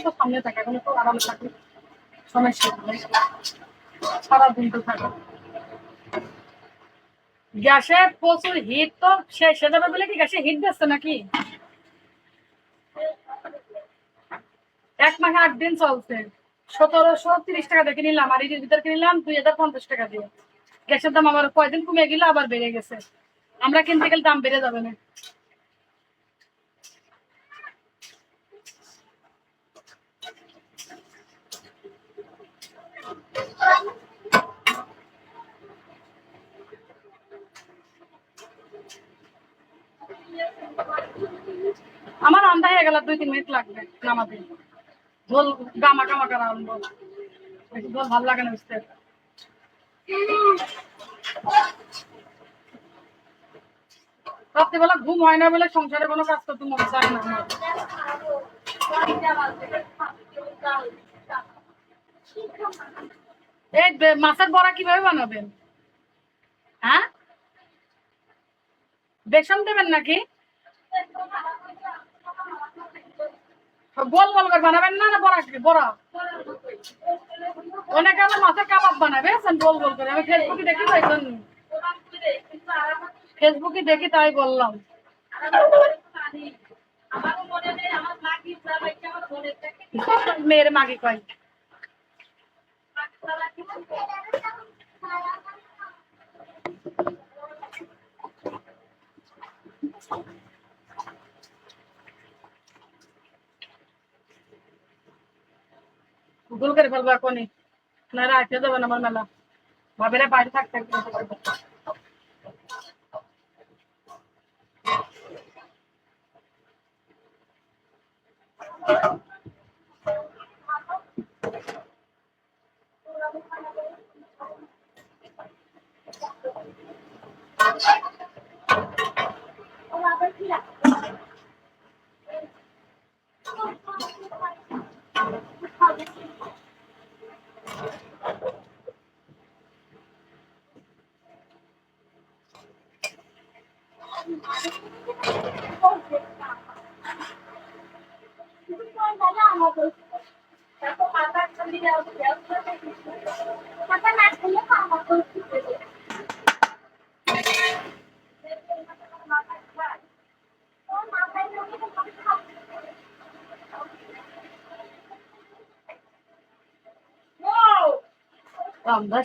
তো সামনে থাকে, এখন তো আরামে থাকে, সমস্যা নেই, সারাদিন তো থাকে। গ্যাসে প্রচুর হিট, তো শেষ হয়ে যাবে বলে কি গ্যাসে হিট দিচ্ছে নাকি? 1 মাসে 8 দিন চলছে, 1730 টাকা দেখে নিলাম, আর এটির ভিতরে কিনলাম 2050 টাকা দিয়ে। গ্যাসের দাম আবার কয়দিন কমে গেলে আবার বেড়ে গেছে, আমরা কিনতে গেলে দাম বেড়ে যাবে না। আমার রান্না হয়ে গেল, 2-3 মিনিট লাগবে নামাতে। ঝোল গামা গামা করে আনবো, বেশি ঝোল ভালো লাগে না বুঝতে। রাত্রিবেলা ঘুম হয় না বলে সংসারে কোনো কাজ করতে মন চায় না আমার। এই মাছের বড়া কিভাবে বানাবেন? হ্যাঁ, বেসন দেবেন নাকি? গোল গোল করে বানাবেন না, না বড়া বড়া? অনেকে আবার মাছের কাবাব বানাবে গোল গোল করে, আমি ফেসবুকে দেখি তাই জন্য, ফেসবুকে দেখি তাই বললাম। মেয়ের মাগে কয় গোল করে ফেলবো এখনই, না রাখতে দেবেন আমার মেলা, ভাবেরা বাইরে থাকতে থাকতে। আমরা